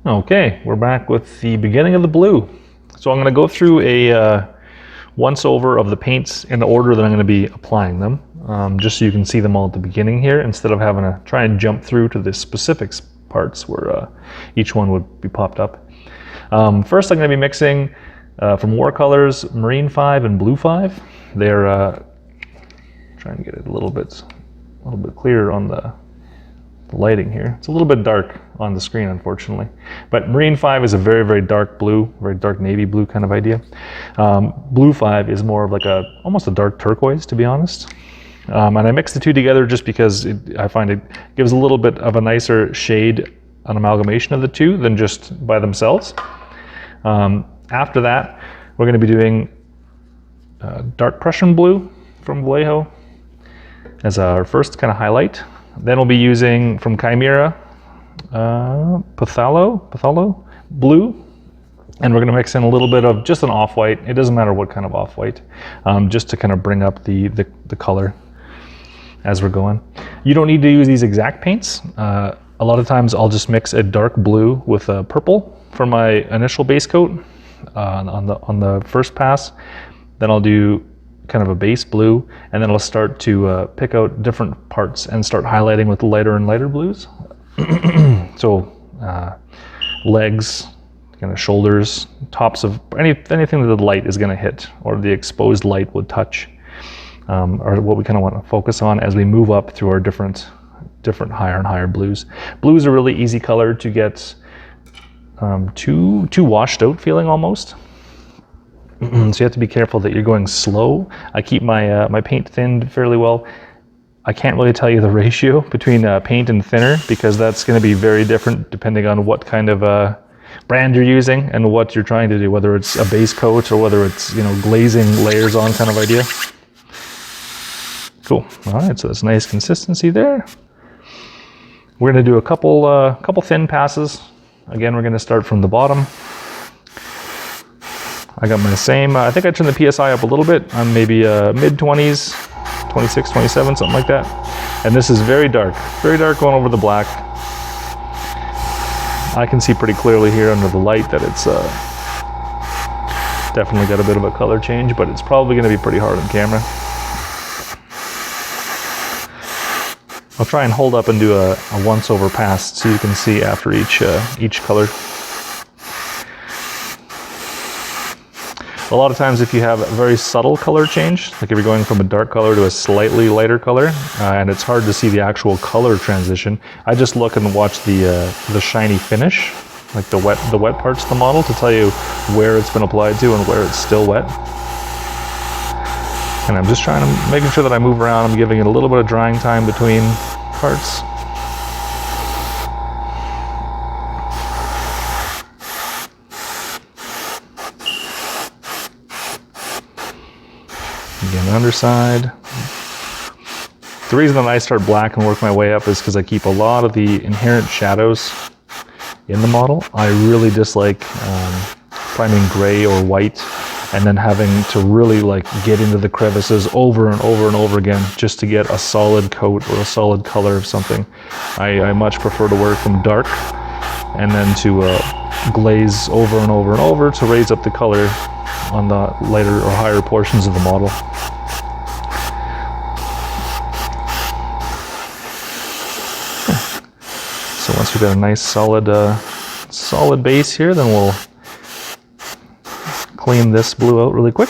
Okay, we're back with the beginning of the blue. So I'm going to go through a once over of the paints in the order that I'm going to be applying them, just so you can see them all at the beginning here, instead of having to try and jump through to the specifics parts where each one would be popped up. First, I'm going to be mixing from War Colors Marine 5 and Blue 5. They're trying to get it a little bit clearer on the lighting here. It's a little bit dark on the screen, unfortunately. But Marine 5 is a very, very dark blue, very dark navy blue kind of idea. Blue 5 is more of like almost a dark turquoise, to be honest. And I mix the two together just because I find it gives a little bit of a nicer shade, an amalgamation of the two than just by themselves. After that, we're going to be doing dark Prussian blue from Vallejo as our first kind of highlight. Then we'll be using from Chimera Phthalo blue, and we're going to mix in a little bit of just an off-white. It doesn't matter what kind of off-white, just to kind of bring up the color as we're going. You don't need to use these exact paints. A lot of times I'll just mix a dark blue with a purple for my initial base coat on the first pass. Then I'll do kind of a base blue, and then I'll start to pick out different parts and start highlighting with lighter and lighter blues. So legs, kind of shoulders, tops of anything that the light is going to hit or the exposed light would touch, are what we kind of want to focus on as we move up through our different higher and higher blues. Blue is a really easy color to get too washed out feeling almost. So you have to be careful that you're going slow. I keep my my paint thinned fairly well. I can't really tell you the ratio between paint and thinner because that's going to be very different depending on what kind of brand you're using and what you're trying to do, whether it's a base coat or whether it's, you know, glazing layers on kind of idea. Cool. All right, so that's nice consistency there. We're going to do a couple thin passes. Again, we're going to start from the bottom. I got my same, I think I turned the PSI up a little bit. I'm maybe mid-20s, 26, 27, something like that. And this is very dark going over the black. I can see pretty clearly here under the light that it's definitely got a bit of a color change, but it's probably going to be pretty hard on camera. I'll try and hold up and do a once-over pass so you can see after each color. A lot of times if you have a very subtle color change, like if you're going from a dark color to a slightly lighter color, and it's hard to see the actual color transition, I just look and watch the shiny finish, like the wet parts of the model, to tell you where it's been applied to and where it's still wet. And I'm just making sure that I move around, I'm giving it a little bit of drying time between parts. Again, underside. The reason that I start black and work my way up is because I keep a lot of the inherent shadows in the model. I really dislike priming gray or white and then having to really like get into the crevices over and over and over again just to get a solid coat or a solid color of something. I much prefer to work from dark and then to glaze over and over and over to raise up the color on the lighter or higher portions of the model. So once we've got a nice solid base here, then we'll clean this blue out really quick.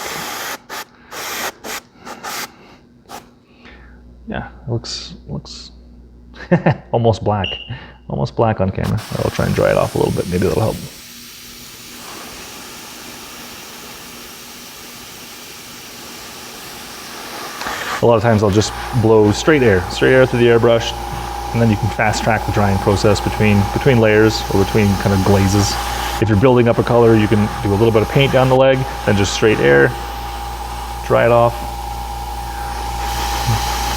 Yeah, it looks almost black on camera. I'll try and dry it off a little bit, maybe that'll help. A lot of times I'll just blow straight air through the airbrush, and then you can fast track the drying process between layers or between kind of glazes. If you're building up a color, you can do a little bit of paint down the leg, then just straight air, dry it off.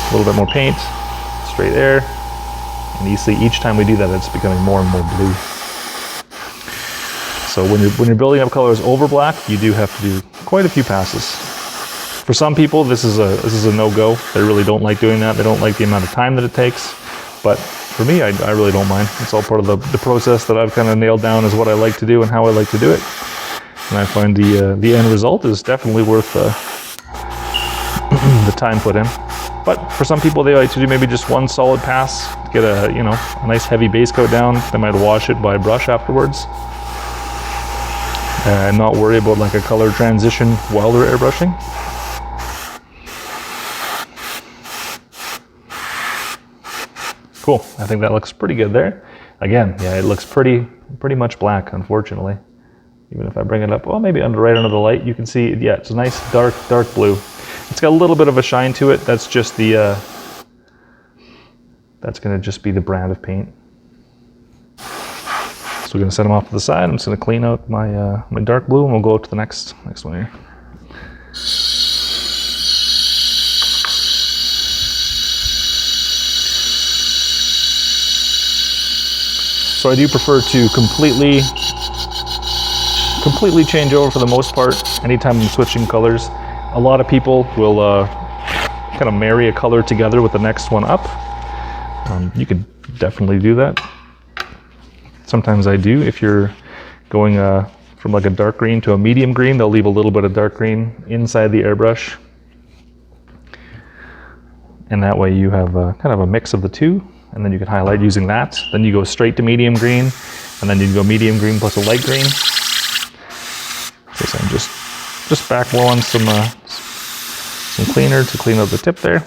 A little bit more paint, straight air, and you see each time we do that, it's becoming more and more blue. So when you're building up colors over black, you do have to do quite a few passes. For some people, this is a no-go. They really don't like doing that. They don't like the amount of time that it takes. But for me, I really don't mind. It's all part of the process that I've kind of nailed down as what I like to do and how I like to do it. And I find the end result is definitely worth the time put in. But for some people, they like to do maybe just one solid pass, get a a nice heavy base coat down. They might wash it by brush afterwards, and not worry about like a color transition while they're airbrushing. Cool. I think that looks pretty good there. Again, yeah, it looks pretty much black, unfortunately. Even if I bring it up, well, maybe right under the light, you can see, yeah, it's a nice dark blue. It's got a little bit of a shine to it. That's just the, that's gonna just be the brand of paint. So we're gonna set them off to the side. I'm just gonna clean out my my dark blue, and we'll go to the next one here. So I do prefer to completely change over for the most part anytime I'm switching colors. A lot of people will kind of marry a color together with the next one up. You could definitely do that. Sometimes I do. If you're going from like a dark green to a medium green, they'll leave a little bit of dark green inside the airbrush. And that way you have kind of a mix of the two, and then you can highlight using that. Then you go straight to medium green, and then you go medium green plus a light green. So I'm just back blowing some cleaner to clean out the tip there.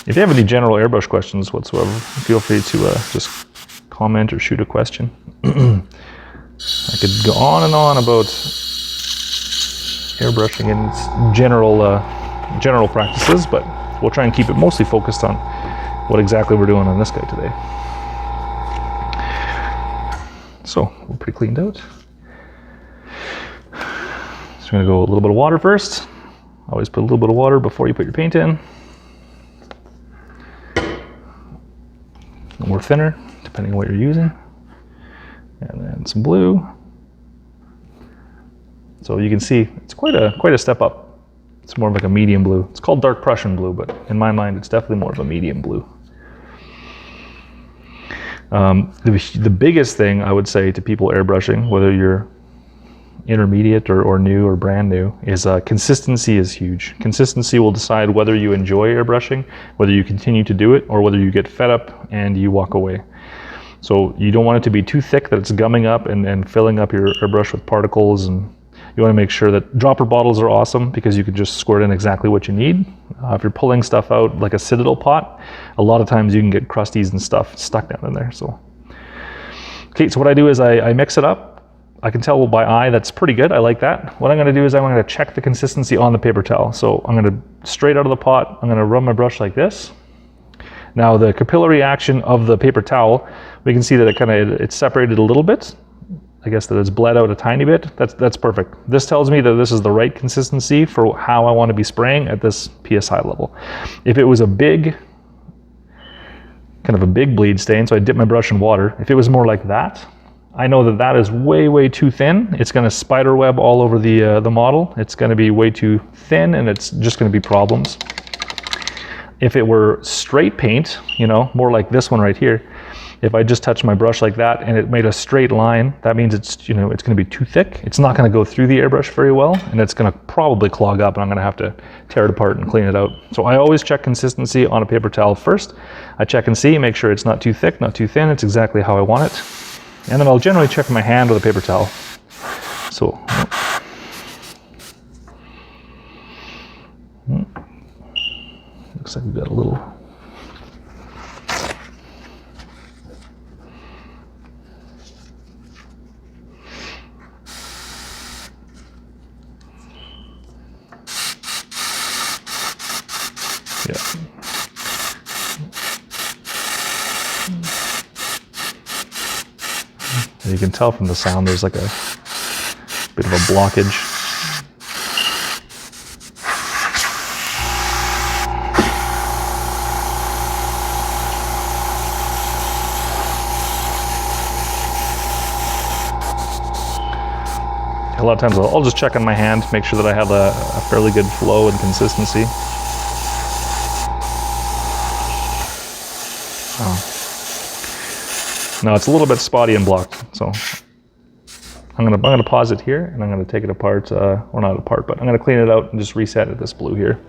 If you have any general airbrush questions whatsoever, feel free to just comment or shoot a question. I could go on and on about airbrushing and its general practices, but we'll try and keep it mostly focused on what exactly we're doing on this guy today. So we're pretty cleaned out. So we're gonna go a little bit of water first. Always put a little bit of water before you put your paint in. More thinner, depending on what you're using. And then some blue. So you can see it's quite a step up. It's more of like a medium blue. It's called dark Prussian blue, but in my mind, it's definitely more of a medium blue. The biggest thing I would say to people airbrushing, whether you're intermediate or new or brand new, is consistency is huge. Consistency will decide whether you enjoy airbrushing, whether you continue to do it, or whether you get fed up and you walk away. So you don't want it to be too thick that it's gumming up and filling up your airbrush with particles, and you want to make sure that dropper bottles are awesome because you can just squirt in exactly what you need. If you're pulling stuff out like a Citadel pot, a lot of times you can get crusties and stuff stuck down in there. So, okay, so what I do is I mix it up. I can tell by eye that's pretty good. I like that. What I'm going to do is I'm going to check the consistency on the paper towel. So I'm going to straight out of the pot, I'm going to run my brush like this. Now the capillary action of the paper towel, we can see that it's separated a little bit. I guess that it's bled out a tiny bit. That's perfect. This tells me that this is the right consistency for how I want to be spraying at this PSI level. If it was a big, kind of a big bleed stain, so I dip my brush in water, if it was more like that, I know that that is way too thin. It's going to spider web all over the model. It's going to be way too thin, and it's just going to be problems. If it were straight paint, more like this one right here, if I just touched my brush like that and it made a straight line, that means it's it's going to be too thick. It's not going to go through the airbrush very well, and it's going to probably clog up, and I'm going to have to tear it apart and clean it out. So I always check consistency on a paper towel first. I check and see, make sure it's not too thick, not too thin. It's exactly how I want it. And then I'll generally check my hand with a paper towel. So, looks like we've got a little. Yeah. And you can tell from the sound there's like a bit of a blockage. A lot of times I'll just check on my hand, make sure that I have a fairly good flow and consistency. Now it's a little bit spotty and blocked, so I'm gonna pause it here, and I'm gonna take it apart, or not apart, but I'm gonna clean it out and just reset it this blue here.